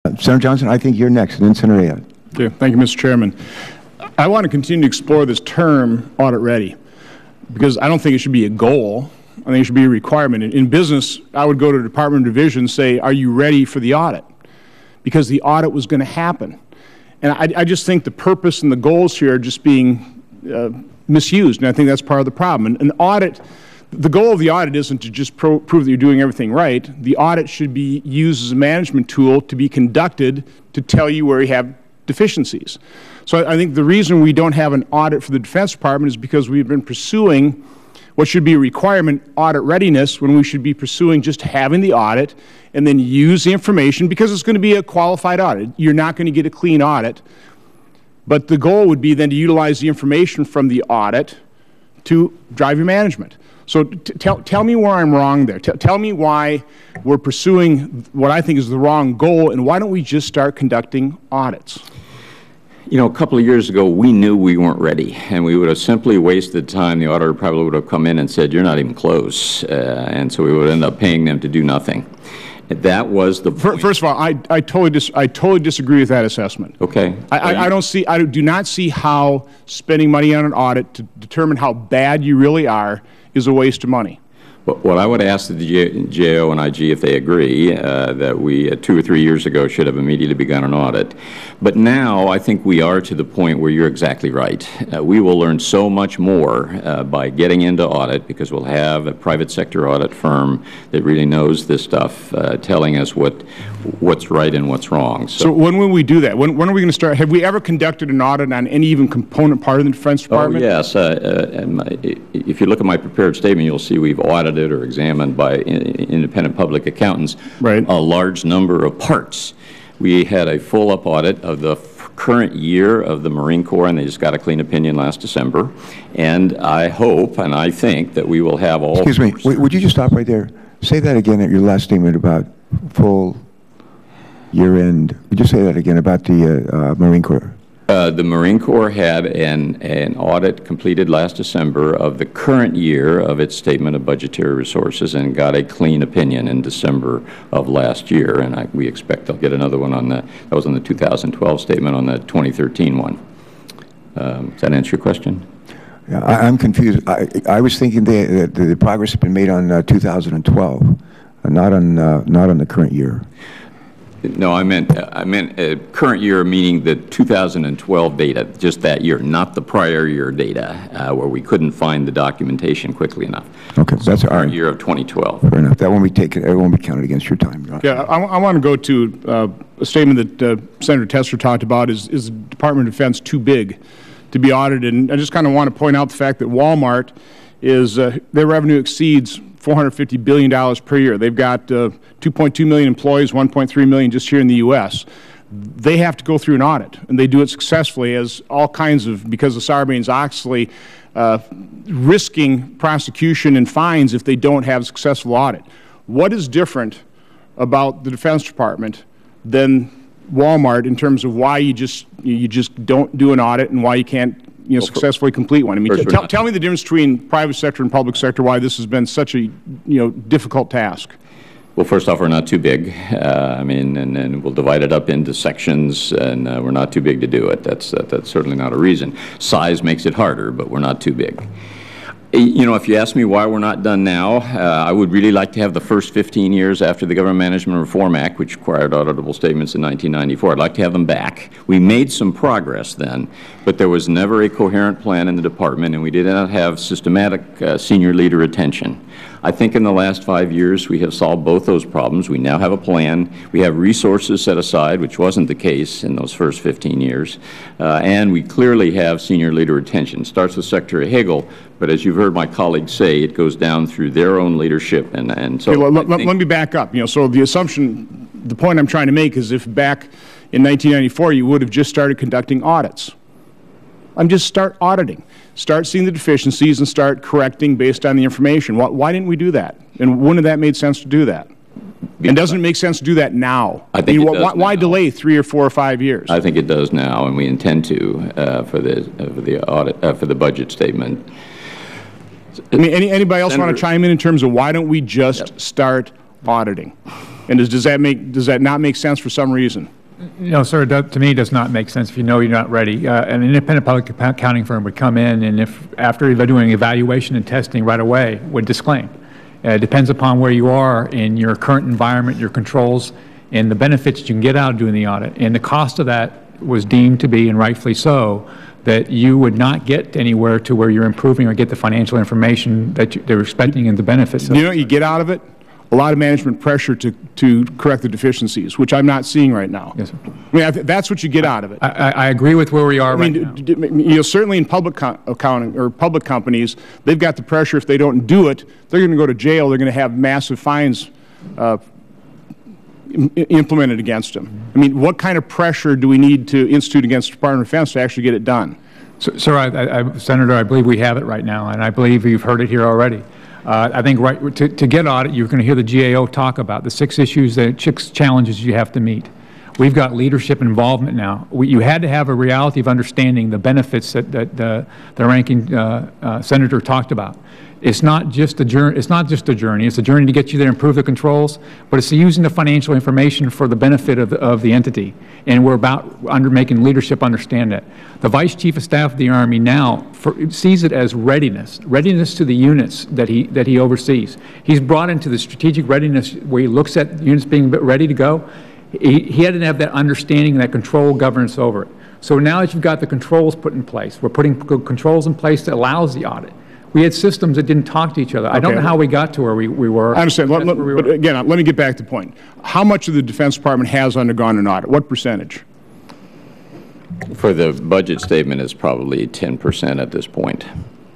Senator Johnson, I think you're next, and then Senator Ayotte. Okay. Thank you, Mr. Chairman. I want to continue to explore this term audit ready, because I don't think it should be a goal. I think it should be a requirement. In business, I would go to the Department of Division and say, are you ready for the audit? Because the audit was going to happen. And I just think the purpose and the goals here are just being misused, and I think that's part of the problem. And an audit, the goal of the audit isn't to just prove that you're doing everything right. The audit should be used as a management tool to be conducted to tell you where you have deficiencies. So I think the reason we don't have an audit for the Defense Department is because we've been pursuing what should be a requirement, audit readiness, when we should be pursuing just having the audit and then use the information, because it's going to be a qualified audit. You're not going to get a clean audit. But the goal would be then to utilize the information from the audit to drive your management. So tell me where I'm wrong there. Tell me why we're pursuing what I think is the wrong goal, and why don't we just start conducting audits? You know, a couple of years ago, we knew we weren't ready, and we would have simply wasted time. The auditor probably would have come in and said, you're not even close, and so we would end up paying them to do nothing. That was the point. First of all, I totally disagree with that assessment. Okay. I do not see how spending money on an audit to determine how bad you really are is a waste of money. Well, I would ask the GAO and IG if they agree that we 2 or 3 years ago should have immediately begun an audit. But now I think we are to the point where you're exactly right. We will learn so much more by getting into audit, because we'll have a private sector audit firm that really knows this stuff, telling us what's right and what's wrong. So when will we do that? When are we going to start? Have we ever conducted an audit on any even component part of the Defense Department? Oh, yes. If you look at my prepared statement, you'll see we've audited or examined by independent public accountants, right, a large number of parts. We had a full-up audit of the current year of the Marine Corps, and they just got a clean opinion last December. And I hope and I think that we will have all— Excuse me, would you just stop right there? Say that again at your last statement about full year-end. Would you say that again about the Marine Corps? The Marine Corps had an audit completed last December of the current year of its statement of budgetary resources, and got a clean opinion in December of last year. And we expect they'll get another one on that was on the 2012 statement, on the 2013 one. Does that answer your question? Yeah, I'm confused. I was thinking that the progress had been made on 2012, not on the current year. No, I meant current year, meaning the 2012 data, just that year, not the prior year data, where we couldn't find the documentation quickly enough. Okay, so that's our year of 2012. Fair enough. That won't be taken. It won't be counted against your time. Yeah, I want to go to a statement that Senator Tester talked about. Is the Department of Defense too big to be audited? And I just kind of want to point out the fact that Walmart is their revenue exceeds $450 billion per year. They've got 2.2 million employees, 1.3 million just here in the U.S. They have to go through an audit, and they do it successfully, as all kinds of, because of Sarbanes-Oxley, risking prosecution and fines if they don't have a successful audit. What is different about the Defense Department than Walmart in terms of why you just don't do an audit, and why you can't successfully complete one? I mean, tell me the difference between private sector and public sector, why this has been such a difficult task. Well, first off, we're not too big. I mean, and we'll divide it up into sections, and we're not too big to do it. That's certainly not a reason. Size makes it harder, but we're not too big. You know, if you ask me why we're not done now, I would really like to have the first 15 years after the Government Management Reform Act, which required auditable statements in 1994. I'd like to have them back. We made some progress then, but there was never a coherent plan in the department, and we did not have systematic senior leader attention. I think in the last 5 years we have solved both those problems. We now have a plan. We have resources set aside, which wasn't the case in those first 15 years. And we clearly have senior leader attention. It starts with Secretary Hagel, but as you've heard my colleagues say, it goes down through their own leadership. And so let me back up. So the assumption, the point I'm trying to make is, if back in 1994 you would have just started conducting audits. Just start auditing. Start seeing the deficiencies and start correcting based on the information. Why didn't we do that? And wouldn't it have made sense to do that? And doesn't it make sense to do that now? I think it does why now. delay 3 or 4 or 5 years? I think it does now, and we intend to for the audit for the budget statement. I mean, anybody else want to chime in terms of why don't we just start auditing? And does that not make sense for some reason? No, sir, to me, it does not make sense if you know you're not ready. An independent public accounting firm would come in, and if after doing evaluation and testing right away, would disclaim. It depends upon where you are in your current environment, your controls, and the benefits you can get out of doing the audit. And the cost of that was deemed to be, and rightfully so, that you would not get anywhere to where you're improving or get the financial information that they're expecting and the benefits. You know what you get out of it? A lot of management pressure to correct the deficiencies, which I'm not seeing right now. Yes, sir. I mean, that's what you get out of it. I agree with where we are right now. You know, certainly in public accounting or public companies, they've got the pressure. If they don't do it, they're going to go to jail. They're going to have massive fines implemented against them. I mean, what kind of pressure do we need to institute against the Department of Defense to actually get it done? Sir, Senator, I believe we have it right now, and I believe you've heard it here already. I think to get audit, you're going to hear the GAO talk about the 6 issues, the 6 challenges you have to meet. We've got leadership involvement now. You had to have a reality of understanding the benefits that the ranking senator talked about. It's not just a journey. It's not just a journey. It's a journey to get you there, improve the controls, but it's using the financial information for the benefit of the entity. And we're about making leadership understand that. The Vice Chief of Staff of the Army now sees it as readiness to the units that he oversees. He's brought into the strategic readiness where he looks at units being ready to go. He had to have that understanding and that control governance over it. So now that you've got the controls put in place, we're putting controls in place that allows the audit. We had systems that didn't talk to each other. I don't know how we got to where we were. I understand. But again, let me get back to the point. How much of the Defense Department has undergone an audit? What percentage? For the budget statement, it's probably 10% at this point.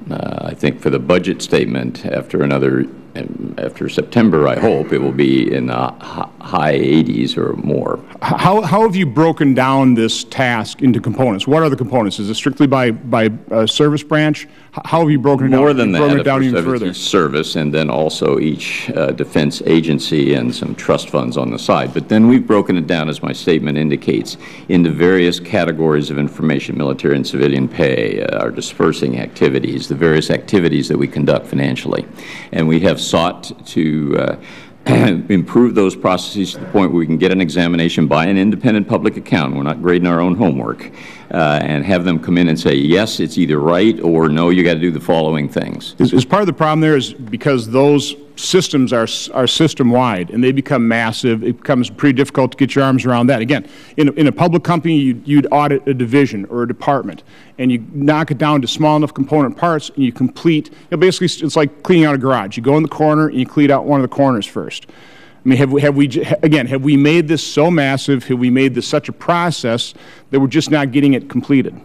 I think for the budget statement, after September, I hope it will be in the high 80s or more. How have you broken down this task into components? What are the components? Is it strictly by service branch? How have you broken it down? More than that, broken it down even further? Service, and then also each defense agency and some trust funds on the side. But then we've broken it down, as my statement indicates, into various categories of information: military and civilian pay, our dispersing activities, the various activities that we conduct financially. And we have sought to improve those processes to the point where we can get an examination by an independent public accountant. We're not grading our own homework, and have them come in and say, yes, it's either right, or no, you got to do the following things. Is part of the problem there is because those systems are system-wide, and they become massive. It becomes pretty difficult to get your arms around that. Again, in a public company, you'd audit a division or a department, and you knock it down to small enough component parts, and you complete, basically it's like cleaning out a garage. You go in the corner, and you clean out one of the corners first. I mean, have we made this so massive, have we made this such a process that we're just not getting it completed?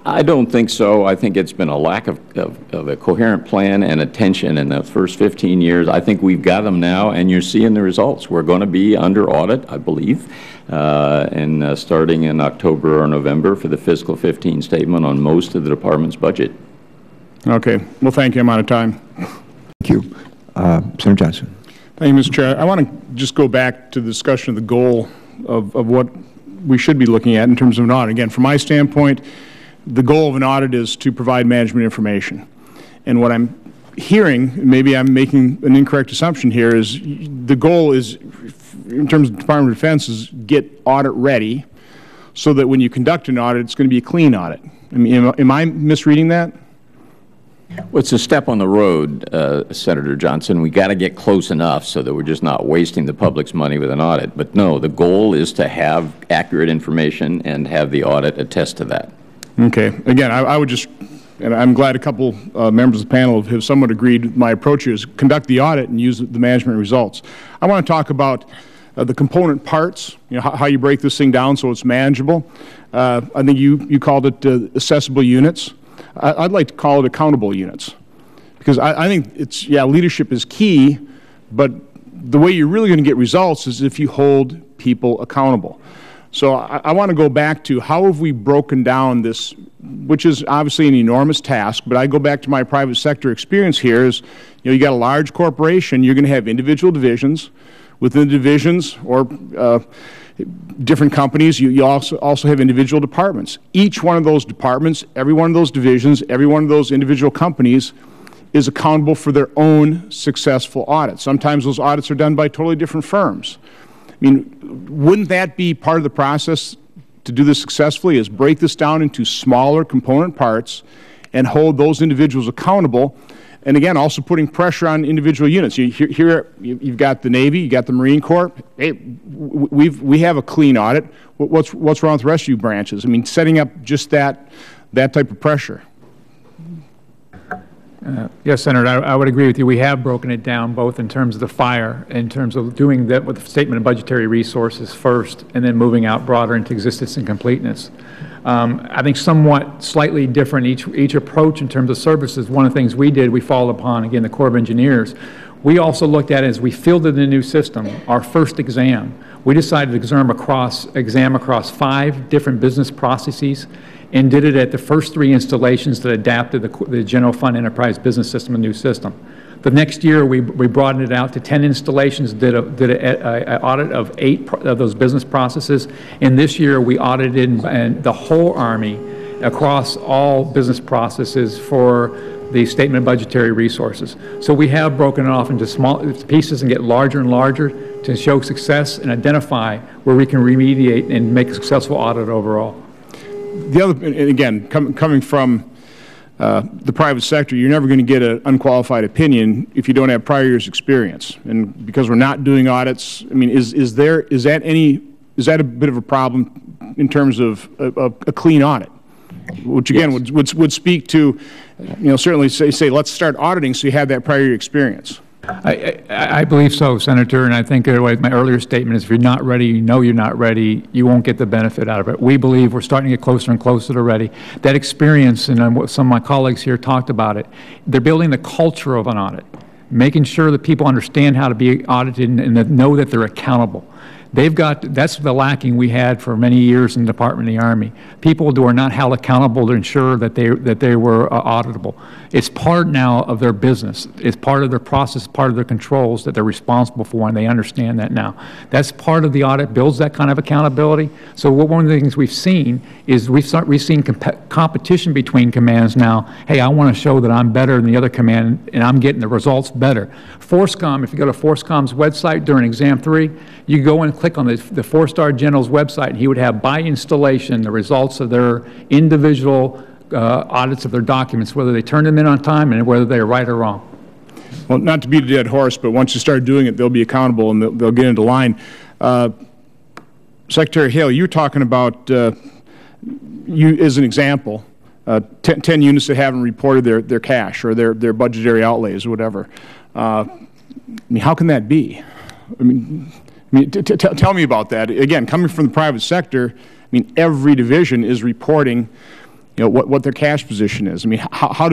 I don't think so. I think it's been a lack of a coherent plan and attention in the first 15 years. I think we've got them now, and you're seeing the results. We're going to be under audit, I believe, starting in October or November for the fiscal 15 statement on most of the department's budget. Okay. Well, thank you. I'm out of time. Thank you. Senator Johnson. Thank you, Mr. Chair. I want to just go back to the discussion of the goal of what we should be looking at in terms of an audit. Again, from my standpoint, the goal of an audit is to provide management information. And what I'm hearing, maybe I'm making an incorrect assumption here, is the goal is, in terms of the Department of Defense, is get audit ready so that when you conduct an audit, it's going to be a clean audit. I mean, am I misreading that? Well, it's a step on the road, Senator Johnson. We got to get close enough so that we're just not wasting the public's money with an audit. But no, the goal is to have accurate information and have the audit attest to that. Okay. Again, I would just, and I'm glad a couple members of the panel have somewhat agreed my approach is conduct the audit and use the management results. I want to talk about the component parts, how you break this thing down so it's manageable. I think you called it accessible units. I'd like to call it accountable units, because I think it's, leadership is key, but the way you're really going to get results is if you hold people accountable. So I want to go back to how have we broken down this, which is obviously an enormous task, but I go back to my private sector experience here is, you got a large corporation, you're going to have individual divisions. Within the divisions or different companies, you also have individual departments. Each one of those departments, every one of those divisions, every one of those individual companies is accountable for their own successful audits. Sometimes those audits are done by totally different firms. I mean, wouldn't that be part of the process to do this successfully, is break this down into smaller component parts and hold those individuals accountable? And again, also putting pressure on individual units. Here, you've got the Navy, you've got the Marine Corps. Hey, we have a clean audit. What's wrong with the rest of you branches? I mean, setting up just that type of pressure. Yes, Senator, I would agree with you. We have broken it down both in terms of the fire, in terms of doing that with the statement of budgetary resources first, and then moving out broader into existence and completeness. I think somewhat slightly different each approach in terms of services. One of the things we did, we followed upon, again, the Corps of Engineers. We also looked at it as we fielded the new system, our first exam. We decided to exam across 5 different business processes, and did it at the first 3 installations that adapted the general fund enterprise business system, a new system. The next year, we broadened it out to 10 installations, did an audit of 8 of those business processes, and this year we audited the whole Army across all business processes for the statement of budgetary resources. So we have broken it off into small pieces and get larger and larger to show success and identify where we can remediate and make a successful audit overall. The other, and again, coming from the private sector, you're never going to get an unqualified opinion if you don't have prior years' experience. And because we're not doing audits, I mean, is that a bit of a problem in terms of a clean audit? Which again would speak to, certainly say let's start auditing so you have that prior year experience. I believe so, Senator, and I think my earlier statement is if you're not ready, you're not ready, you won't get the benefit out of it. We believe we're starting to get closer and closer to ready. That experience, and some of my colleagues here talked about it, they're building the culture of an audit, making sure that people understand how to be audited and that know that they're accountable. That's the lacking we had for many years in the Department of the Army. People who are not held accountable to ensure that they were auditable. It's part now of their business. It's part of their process, part of their controls that they're responsible for, and they understand that now. That's part of the audit, builds that kind of accountability. So one of the things we've seen is we've seen competition between commands now. Hey, I want to show that I'm better than the other command, and I'm getting the results better. FORSCOM, if you go to FORSCOM's website during Exam 3, you go and click on the 4-star general's website, and he would have by installation the results of their individual audits of their documents, whether they turned them in on time and whether they are right or wrong. Well, not to beat a dead horse, but once you start doing it, they'll be accountable and they'll get into line. Secretary Hale, you were talking about, as an example, 10 units that haven't reported their cash or their budgetary outlays or whatever. I mean, how can that be? I mean, tell me about that. Again, coming from the private sector, I mean, every division is reporting, what their cash position is. I mean, how are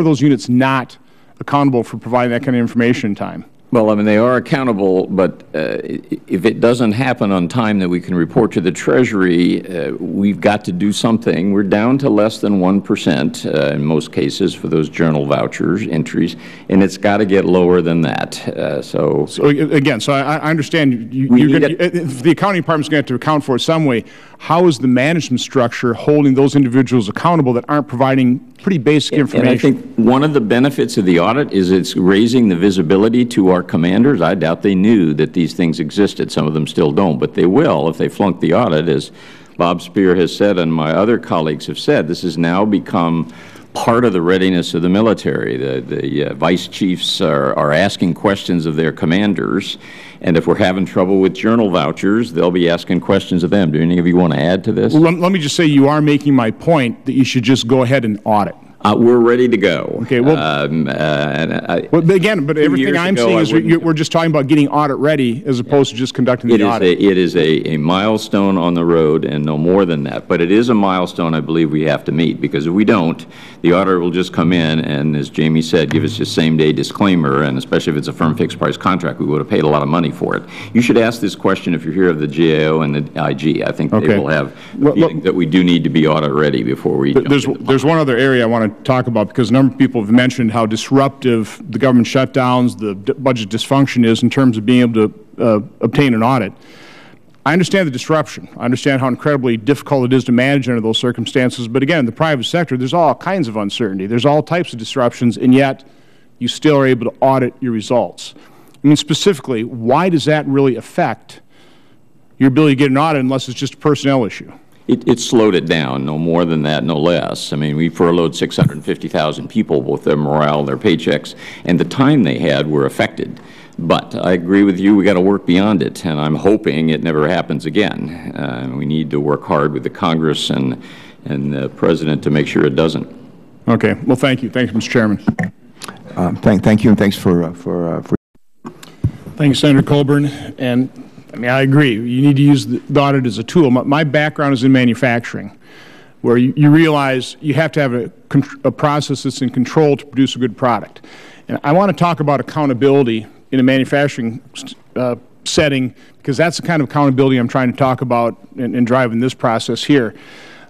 those units not accountable for providing that kind of information in time? Well, I mean, they are accountable, but if it doesn't happen on time that we can report to the Treasury, we've got to do something. We're down to less than 1% in most cases for those journal vouchers entries, and it's got to get lower than that. So again, I understand if the accounting department's going to have to account for it some way. How is the management structure holding those individuals accountable that aren't providing pretty basic information? And I think one of the benefits of the audit is it's raising the visibility to our commanders. I doubt they knew that these things existed. Some of them still don't, but they will if they flunk the audit. As Bob Spear has said and my other colleagues have said, this has now become part of the readiness of the military. The vice chiefs are asking questions of their commanders, and if we're having trouble with journal vouchers, they'll be asking questions of them. Do any of you want to add to this? Well, let me just say you are making my point that you should just go ahead and audit. We're ready to go. Okay. Well, but everything I'm seeing is we're just talking about getting audit ready as opposed to just conducting the audit. It is a milestone on the road and no more than that. But it is a milestone I believe we have to meet, because if we don't, the auditor will just come in and, as Jamie said, give us a same-day disclaimer, and especially if it's a firm fixed-price contract, we would have paid a lot of money for it. You should ask this question if you're here of the GAO and the IG. I think they will have feeling that we do need to be audit ready before we jump into the There's one other area I want to talk about, because a number of people have mentioned how disruptive the government shutdowns, the budget dysfunction is in terms of being able to obtain an audit. I understand the disruption. I understand how incredibly difficult it is to manage under those circumstances. But again, in the private sector, there's all kinds of uncertainty. There's all types of disruptions, and yet you still are able to audit your results. I mean, specifically, why does that really affect your ability to get an audit unless it's just a personnel issue? It slowed it down, no more than that, no less. I mean, we furloughed 650,000 people, both their morale, their paychecks, and the time they had were affected. But I agree with you, we got to work beyond it, and I'm hoping it never happens again. We need to work hard with the Congress and the President to make sure it doesn't. Okay. Well, thank you. Thank you, Mr. Chairman. Thank you, and thanks for Thank you, Senator Colburn. And I mean, I agree. You need to use the audit as a tool. My background is in manufacturing, where you realize you have to have a process that's in control to produce a good product. And I want to talk about accountability in a manufacturing setting, because that's the kind of accountability I'm trying to talk about and drive in this process here.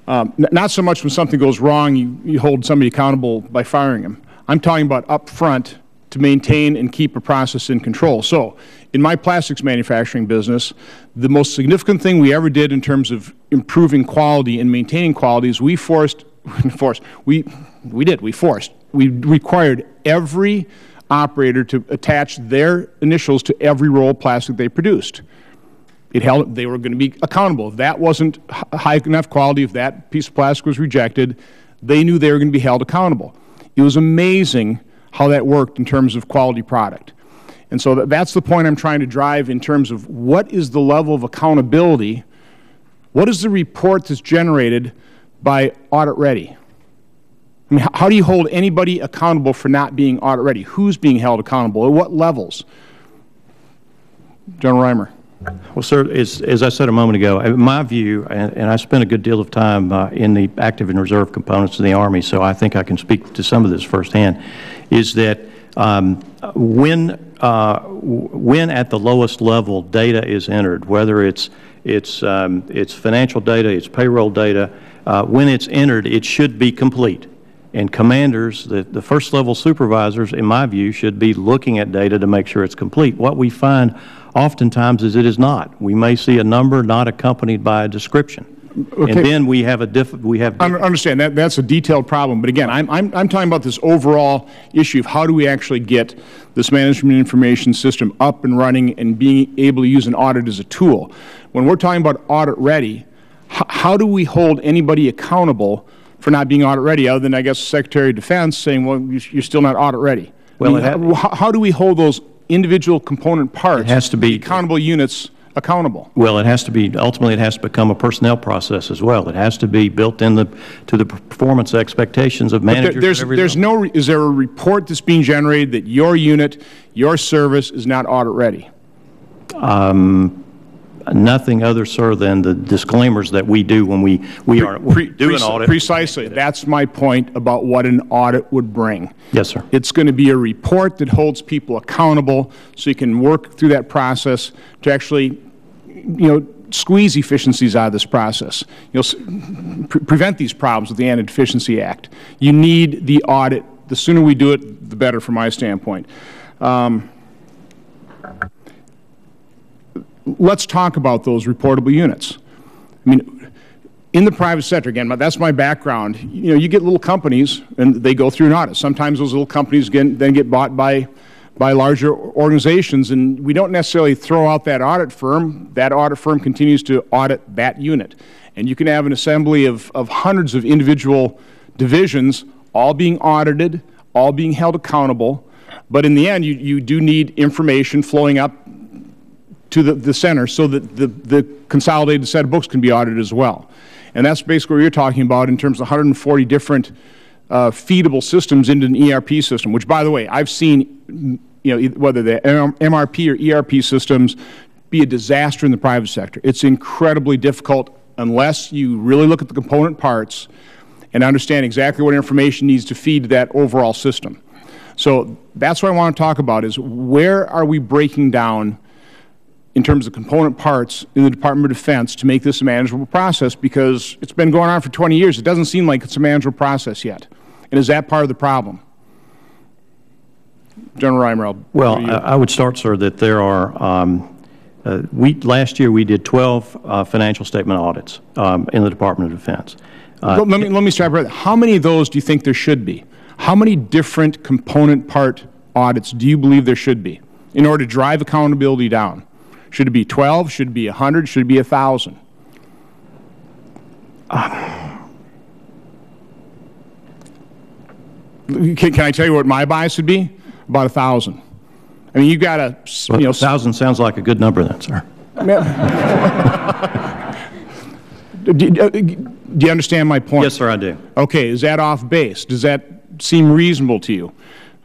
Not so much when something goes wrong, you hold somebody accountable by firing them. I'm talking about up front to maintain and keep a process in control. So in my plastics manufacturing business, the most significant thing we ever did in terms of improving quality and maintaining quality is we required every operator to attach their initials to every roll of plastic they produced. They were going to be accountable. If that wasn't high enough quality, if that piece of plastic was rejected, they knew they were going to be held accountable. It was amazing how that worked in terms of quality product. And so that's the point I'm trying to drive in terms of what is the level of accountability, what is the report that's generated by Audit Ready? I mean, how do you hold anybody accountable for not being audit ready? Who's being held accountable? At what levels? General Reimer. Well, sir, as I said a moment ago, in my view, and I spent a good deal of time in the active and reserve components of the Army, so I think I can speak to some of this firsthand, is that when at the lowest level data is entered, whether it's financial data, it's payroll data, when it's entered, it should be complete. And commanders, the first level supervisors, in my view, should be looking at data to make sure it's complete. What we find oftentimes is it is not. We may see a number not accompanied by a description. Okay. And then we have I understand that that's a detailed problem, but again, I'm talking about this overall issue of how do we actually get this management information system up and running and being able to use an audit as a tool. When we're talking about audit ready, how do we hold anybody accountable for not being audit ready, other than, I guess, the Secretary of Defense saying, well, you're still not audit ready? Well, I mean, how do we hold those individual component parts, it has to be accountable units, accountable? Well, it has to be, ultimately it has to become a personnel process as well. It has to be built to the performance expectations of managers. Is there a report that's being generated that your unit, your service is not audit ready? Nothing other, sir, than the disclaimers that we do when we do an audit. Precisely. That's my point about what an audit would bring. Yes, sir. It's going to be a report that holds people accountable so you can work through that process to actually, squeeze efficiencies out of this process. Prevent these problems with the Anti-Deficiency Act. You need the audit. The sooner we do it, the better from my standpoint. Let's talk about those reportable units. I mean, in the private sector, again, that's my background. You get little companies, and they go through an audit. Sometimes those little companies then get bought by larger organizations, and we don't necessarily throw out that audit firm. That audit firm continues to audit that unit. And you can have an assembly of hundreds of individual divisions, all being audited, all being held accountable. But in the end, you do need information flowing up to the center so that the consolidated set of books can be audited as well. And that's basically what you're talking about in terms of 140 different feedable systems into an ERP system, which, by the way, I've seen, whether they're MRP or ERP systems, be a disaster in the private sector. It's incredibly difficult unless you really look at the component parts and understand exactly what information needs to feed that overall system. So that's what I want to talk about is where are we breaking down in terms of component parts in the Department of Defense to make this a manageable process, because it's been going on for 20 years. It doesn't seem like it's a manageable process yet. And is that part of the problem? General Reimer, well, I would start, sir, that there are last year we did 12 financial statement audits in the Department of Defense. Let me stop right there. How many of those do you think there should be? How many different component part audits do you believe there should be in order to drive accountability down? Should it be 12? Should it be 100? Should it be 1,000? Can I tell you what my bias would be? About 1,000. I mean, you've got to, you know. 1,000 sounds like a good number then, sir. Do you understand my point? Yes, sir, I do. Okay, is that off base? Does that seem reasonable to you?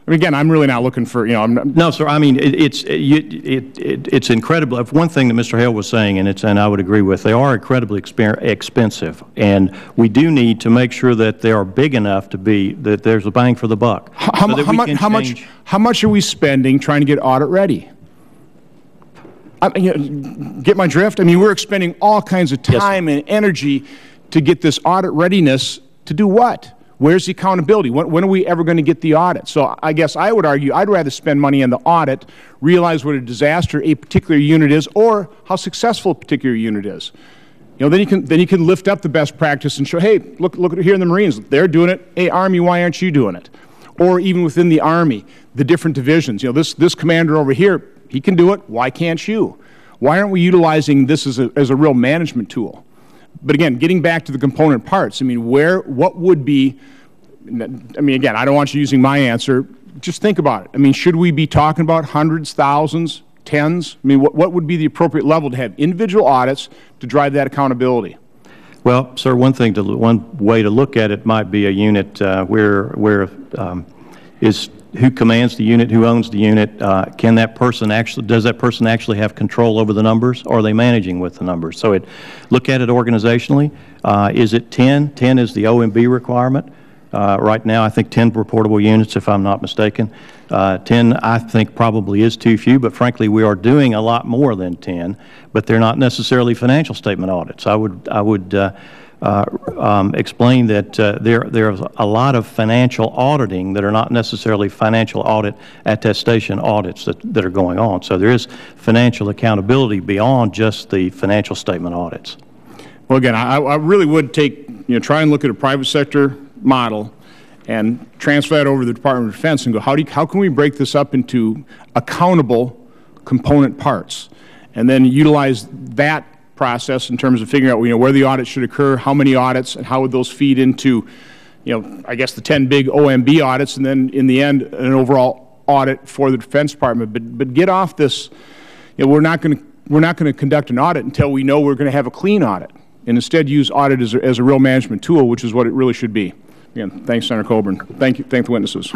I mean, again, I'm really not looking for, you know, No, sir, I mean, it's incredible. One thing that Mr. Hale was saying, and I would agree with, they are incredibly expensive, and we do need to make sure that they are big enough to be, that there's a bang for the buck. How much are we spending trying to get audit ready? You know, get my drift? I mean, we're expending all kinds of time and energy to get this audit readiness to do what? Where's the accountability? When are we ever going to get the audit? So I guess I would argue I'd rather spend money on the audit, realize what a disaster a particular unit is, or how successful a particular unit is. You know, then you can lift up the best practice and show, hey, look here in the Marines, they're doing it. Hey, Army, why aren't you doing it? Or even within the Army, the different divisions. You know, this commander over here, he can do it. Why can't you? Why aren't we utilizing this as a real management tool? But again, getting back to the component parts, I mean, what would be, I mean, again, I don't want you using my answer. Just think about it. I mean, should we be talking about hundreds, thousands, tens? I mean, what would be the appropriate level to have individual audits to drive that accountability? Well, sir, one way to look at it might be a unit who commands the unit, who owns the unit. Does that person actually have control over the numbers, or are they managing with the numbers? So look at it organizationally. Is it 10? 10 is the OMB requirement. Right now, I think 10 reportable units, if I'm not mistaken. 10, I think, probably is too few, but frankly, we are doing a lot more than 10, but they're not necessarily financial statement audits. I would explain that there's a lot of financial auditing that are not necessarily financial audit attestation audits that are going on. So there is financial accountability beyond just the financial statement audits. Well, again, I really would try and look at a private sector model and transfer that over to the Department of Defense and go, how can we break this up into accountable component parts, and then utilize that process in terms of figuring out, where the audit should occur, how many audits, and how would those feed into, I guess the 10 big OMB audits, and then in the end, an overall audit for the Defense Department. But get off this, we're not going to conduct an audit until we know we're going to have a clean audit, and instead use audit as a real management tool, which is what it really should be. Again, thanks, Senator Coburn. Thank you. Thank the witnesses.